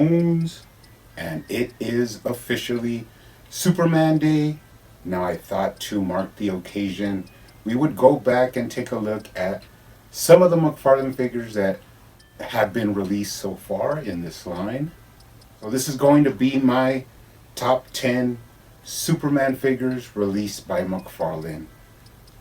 bones, and it is officially Superman Day. Now I thought to mark the occasion, we would go back and take a look at some of the McFarlane figures that have been released so far in this line. So this is going to be my top 10 Superman figures released by McFarlane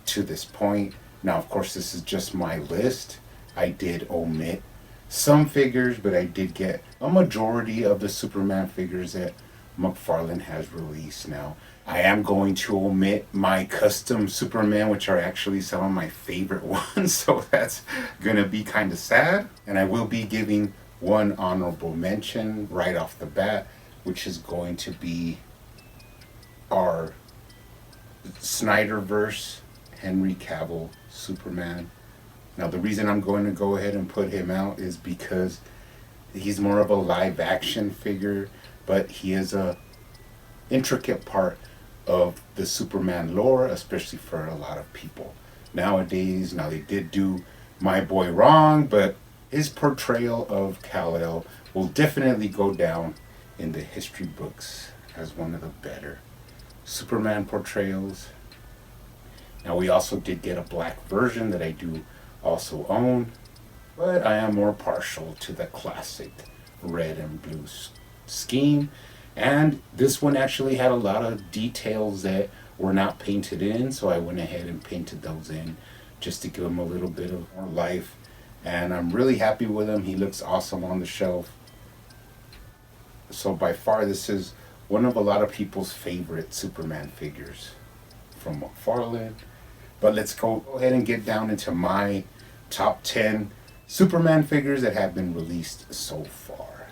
to this point. Now, of course, this is just my list. I did omit some figures, but I did get a majority of the Superman figures that McFarlane has released. Now, I am going to omit my custom Superman, which are actually some of my favorite ones, so that's going to be kind of sad. And I will be giving one honorable mention right off the bat, which is going to be our Snyderverse Henry Cavill Superman. Now, the reason I'm going to go ahead and put him out is because he's more of a live action figure, but he is a intricate part of the Superman lore, especially for a lot of people nowadays. Now, they did do My Boy wrong, but his portrayal of Kal-El will definitely go down in the history books as one of the better Superman portrayals. Now, we also did get a black version that I do also own, but I am more partial to the classic red and blue scheme. And this one actually had a lot of details that were not painted in, so I went ahead and painted those in just to give him a little bit of more life. And I'm really happy with him. He looks awesome on the shelf. So by far, this is one of a lot of people's favorite Superman figures from McFarlane. But let's go ahead and get down into my top 10 Superman figures that have been released so far.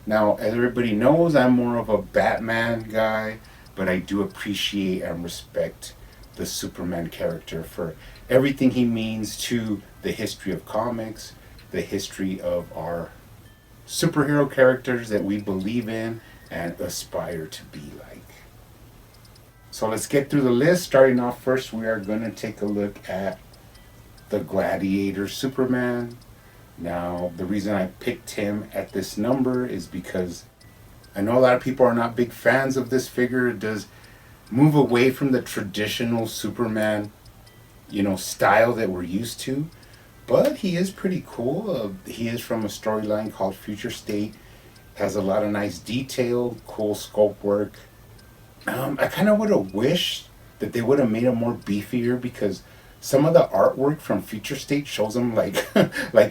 Now, as everybody knows, I'm more of a Batman guy, but I do appreciate and respect the Superman character for everything he means to the history of comics, the history of our superhero characters that we believe in and aspire to be like. So let's get through the list. Starting off first, we are going to take a look at the Gladiator Superman. Now, the reason I picked him at this number is because I know a lot of people are not big fans of this figure. It does move away from the traditional Superman, style that we're used to. But he is pretty cool. He is from a storyline called Future State. Has a lot of nice detail, cool sculpt work. I kind of would have wished that they would have made him more beefier, because some of the artwork from Future State shows him like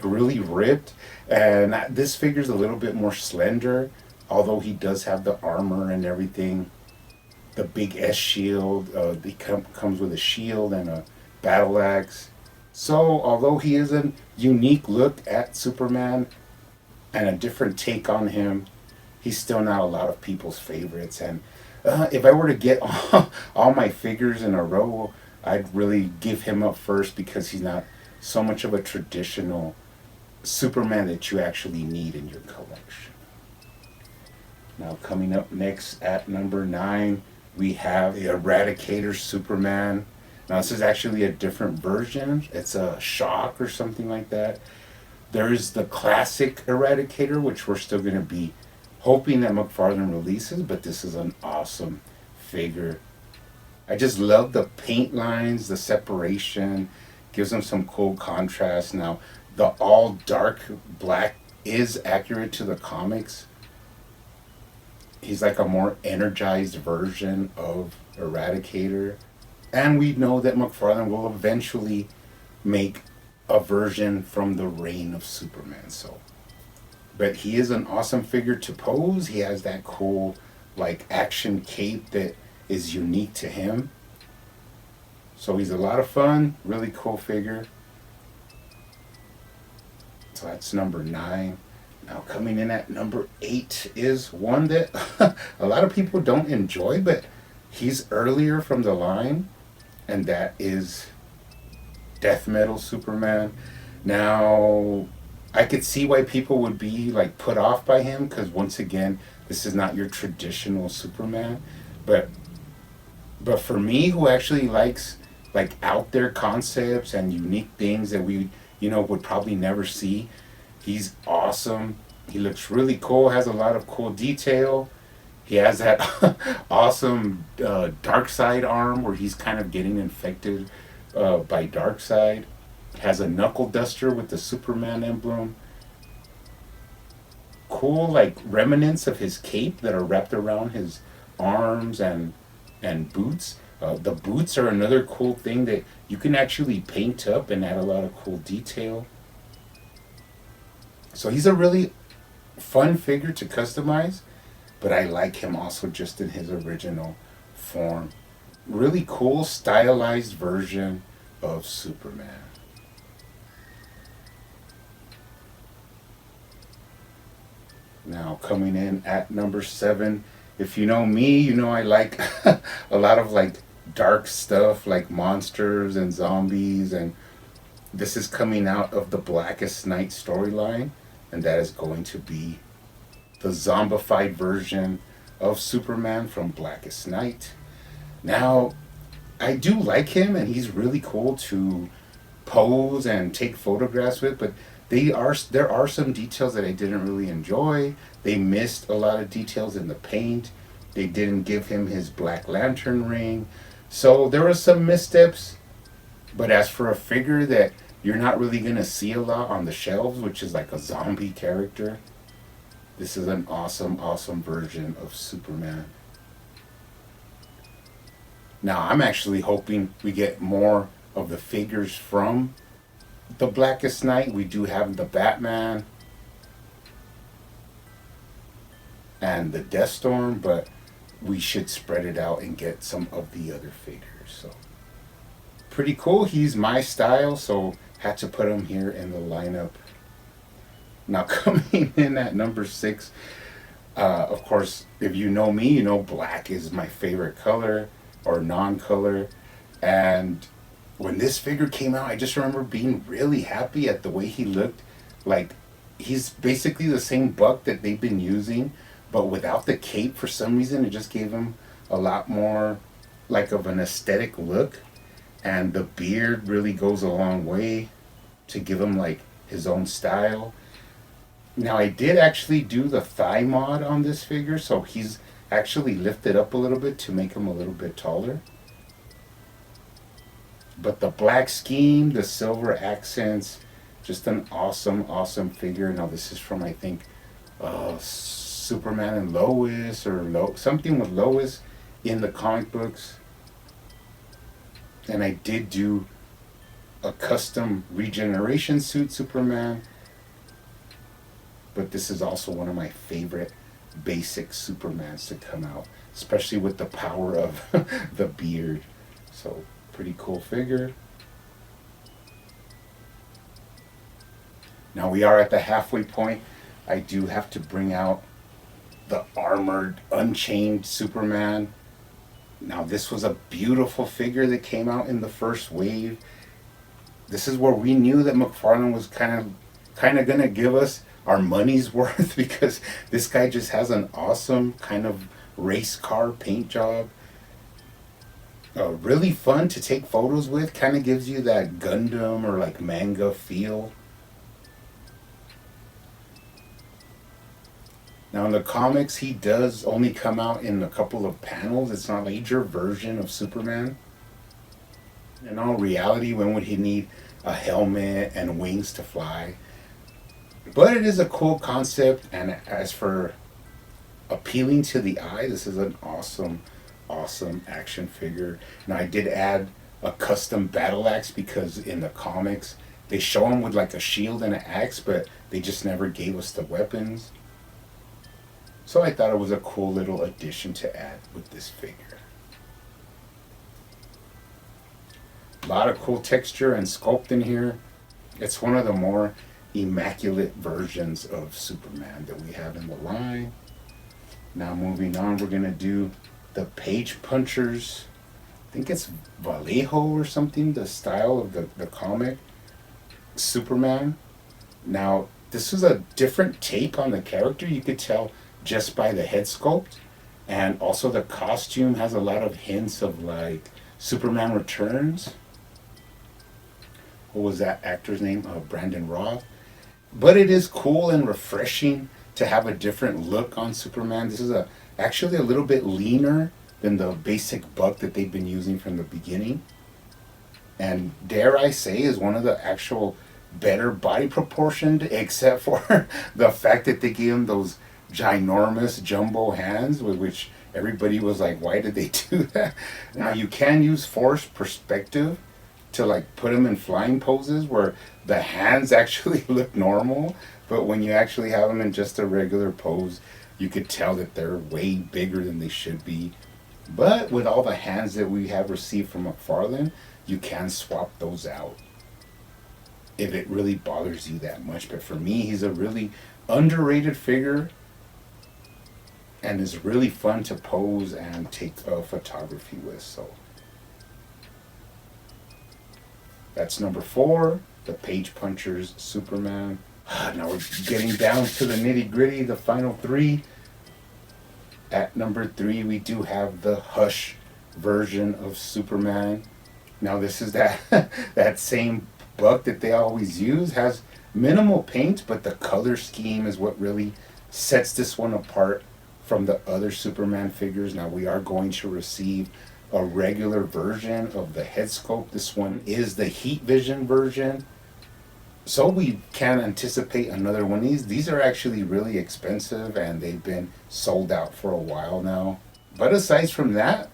really ripped, and this figure's a little bit more slender, although he does have the armor and everything. The big S shield, he comes with a shield and a battle axe. So although he is a unique look at Superman and a different take on him, he's still not a lot of people's favorites. And if I were to get all my figures in a row, I'd really give him up first, because he's not so much of a traditional Superman that you actually need in your collection. Now, coming up next at number 9, we have the Eradicator Superman. Now, this is actually a different version. It's a shock or something like that. There is the classic Eradicator, which we're still going to be hoping that McFarlane releases, but this is an awesome figure. I just love the paint lines, the separation, gives them some cool contrast. Now, the all dark black is accurate to the comics. He's like a more energized version of Eradicator. And we know that McFarlane will eventually make a version from the reign of Superman. But he is an awesome figure to pose. He has that cool action cape that is unique to him. So he's a lot of fun, really cool figure. So that's number 9. Now, coming in at number 8 is one that a lot of people don't enjoy, but he's earlier from the line, and that is Death Metal Superman. Now, I could see why people would be put off by him, because once again, this is not your traditional Superman. But for me, who actually likes out there concepts and unique things that we would probably never see, he's awesome. He looks really cool, has a lot of cool detail. He has that awesome dark side arm where he's kind of getting infected by dark side. Has a knuckle duster with the Superman emblem. Cool like remnants of his cape that are wrapped around his arms and boots. The boots are another cool thing that you can actually paint up and add a lot of cool detail. So he's a really fun figure to customize, but I like him also just in his original form. Really cool stylized version of Superman. Now coming in at number 7, if you know me, you know I like a lot of like dark stuff like monsters and zombies, and this is coming out of the Blackest Night storyline, and that is going to be the zombified version of Superman from Blackest Night. Now, I do like him, and he's really cool to pose and take photographs with, but there are some details that I didn't really enjoy. They missed a lot of details in the paint. They didn't give him his Black Lantern ring. So there were some missteps, but as for a figure that you're not really going to see a lot on the shelves, which is like a zombie character, this is an awesome, awesome version of Superman. Now, I'm actually hoping we get more of the figures from the Blackest Night. We do have the Batman and the Deathstorm, but we should spread it out and get some of the other figures. So, pretty cool. He's my style, so had to put him here in the lineup. Now, coming in at number 6, of course, if you know me, you know black is my favorite color or non-color. And when this figure came out, I just remember being really happy at the way he looked. Like, he's basically the same Buck that they've been using, but without the cape. For some reason, it just gave him a lot more like of an aesthetic look. And the beard really goes a long way to give him like his own style. Now, I did actually do the thigh mod on this figure, so he's actually lifted up a little bit to make him a little bit taller. But the black scheme, the silver accents, just an awesome, awesome figure. Now, this is from, I think, Superman and Lois, or something with Lois in the comic books. And I did do a custom regeneration suit Superman. But this is also one of my favorite basic Supermans to come out, especially with the power of the beard. So, pretty cool figure. Now we are at the halfway point. I do have to bring out the armored, Unchained Superman. Now, this was a beautiful figure that came out in the first wave. This is where we knew that McFarlane was kind of gonna give us our money's worth, because this guy just has an awesome kind of race car paint job. Really fun to take photos with. Kind of gives you that Gundam or like manga feel. Now, in the comics, he does only come out in a couple of panels. It's not a major version of Superman. In all reality, when would he need a helmet and wings to fly? But it is a cool concept, and as for appealing to the eye, this is an awesome, awesome action figure. Now, I did add a custom battle axe because in the comics, they show him with like a shield and an axe, but they just never gave us the weapons. So I thought it was a cool little addition to add with this figure. A lot of cool texture and sculpt in here. It's one of the more immaculate versions of Superman that we have in the line. Now, moving on, we're going to do the Page Punchers. I think it's Vallejo or something, the style of the comic Superman. Now, this is a different take on the character. You could tell just by the head sculpt, and also the costume has a lot of hints of like Superman Returns. What was that actor's name? Brandon Roth. But it is cool and refreshing to have a different look on Superman. This is actually a little bit leaner than the basic buck that they've been using from the beginning. And dare I say, is one of the actual better body proportioned, except for the fact that they gave him those ginormous jumbo hands, with which everybody was like, why did they do that? Now you can use force perspective to like put them in flying poses where the hands actually look normal, but when you actually have them in just a regular pose, you could tell that they're way bigger than they should be. But with all the hands that we have received from McFarlane, you can swap those out if it really bothers you that much. But for me, he's a really underrated figure and is really fun to pose and take photography with. So that's number 4, the Page Punchers Superman. Now we're getting down to the nitty gritty, the final 3. At number 3, we do have the Hush version of Superman. Now this is that that same buck that they always use. Has minimal paint, but the color scheme is what really sets this one apart from the other Superman figures. Now we are going to receive a regular version of the head sculpt. This one is the Heat Vision version. So we can anticipate another one of these. These are actually really expensive and they've been sold out for a while now. But aside from that,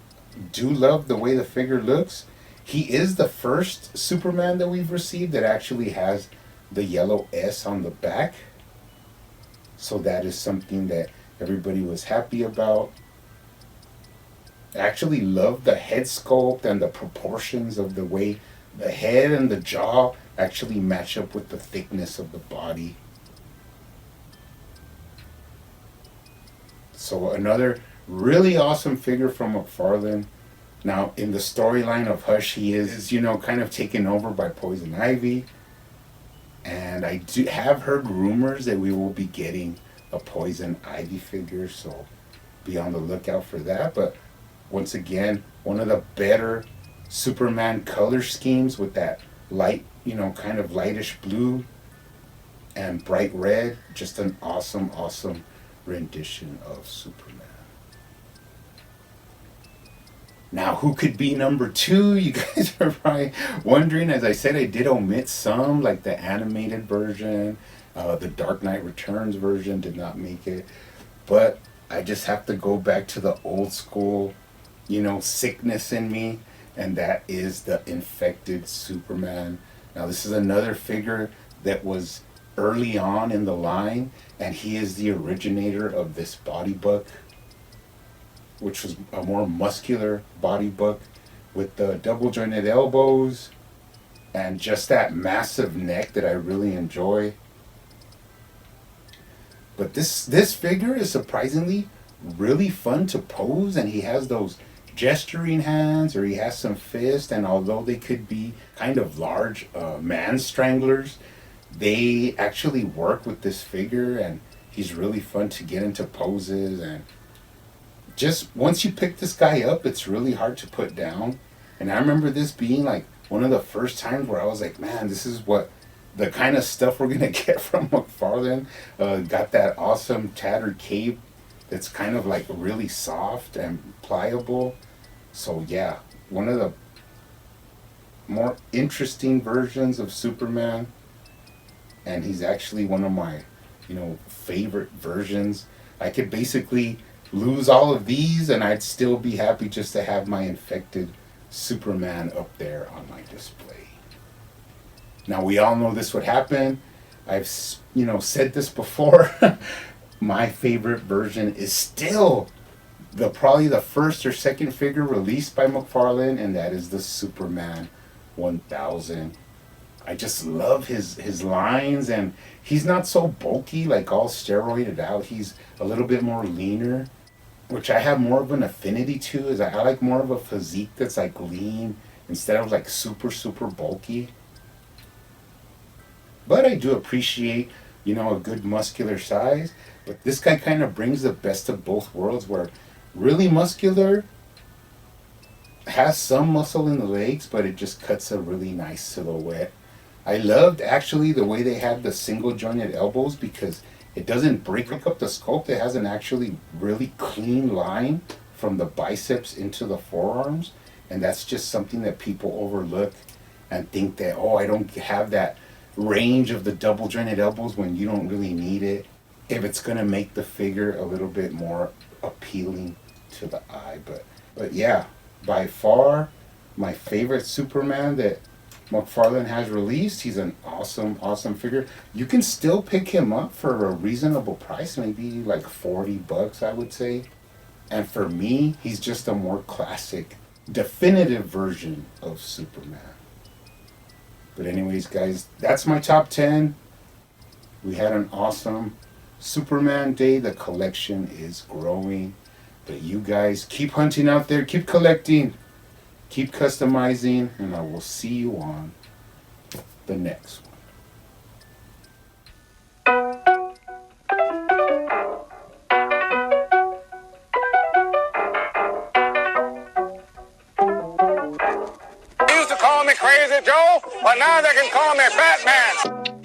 do love the way the figure looks. He is the first Superman that we've received that actually has the yellow S on the back. So that is something that everybody was happy about. I actually love the head sculpt and the proportions of the way the head and the jaw actually match up with the thickness of the body. So another really awesome figure from McFarlane. Now in the storyline of Hush, he is, kind of taken over by Poison Ivy. And I do have heard rumors that we will be getting a Poison Ivy figure, so be on the lookout for that. But once again, one of the better Superman color schemes with that light, kind of lightish blue and bright red. Just an awesome, awesome rendition of Superman. Now, who could be number 2? You guys are probably wondering. As I said, I did omit some, like the animated version. The Dark Knight Returns version did not make it. But I just have to go back to the old school, sickness in me. And that is the Infected Superman. Now, this is another figure that was early on in the line. And he is the originator of this body book, which was a more muscular body book with the double jointed elbows and just that massive neck that I really enjoy. But this figure is surprisingly really fun to pose, and he has those gesturing hands, or he has some fists, and although they could be kind of large man stranglers, they actually work with this figure, and he's really fun to get into poses. And just once you pick this guy up, it's really hard to put down. And I remember this being like one of the first times where I was like, man, this is what the kind of stuff we're gonna get from McFarlane. Got that awesome tattered cape that's kind of like really soft and pliable. So yeah, one of the more interesting versions of Superman, and he's actually one of my favorite versions. I could basically lose all of these and I'd still be happy just to have my Infected Superman up there on my display. Now we all know this would happen. I've said this before. My favorite version is still probably the first or second figure released by McFarlane, and that is the Superman 1000. I just love his lines, and he's not so bulky, like all steroided out. He's a little bit more leaner, which I have more of an affinity to. Is I like more of a physique that's like lean instead of like super, super bulky. But I do appreciate, a good muscular size. But this guy kind of brings the best of both worlds, where really muscular, has some muscle in the legs, but it just cuts a really nice silhouette. I loved actually the way they had the single jointed elbows because it doesn't break up the sculpt. It has an actually really clean line from the biceps into the forearms. And that's just something that people overlook and think that, oh, I don't have that range of the double jointed elbows when you don't really need it. If it's going to make the figure a little bit more appealing to the eye. But yeah, by far my favorite Superman that McFarlane has released. He's an awesome figure. You can still pick him up for a reasonable price, maybe like $40, I would say. And for me, he's just a more classic, definitive version of Superman. But anyways, guys, that's my top 10. We had an awesome Superman day. The collection is growing. But you guys keep hunting out there, keep collecting, keep customizing, and I will see you on the next one. They used to call me Crazy Joe, but now they can call me Batman.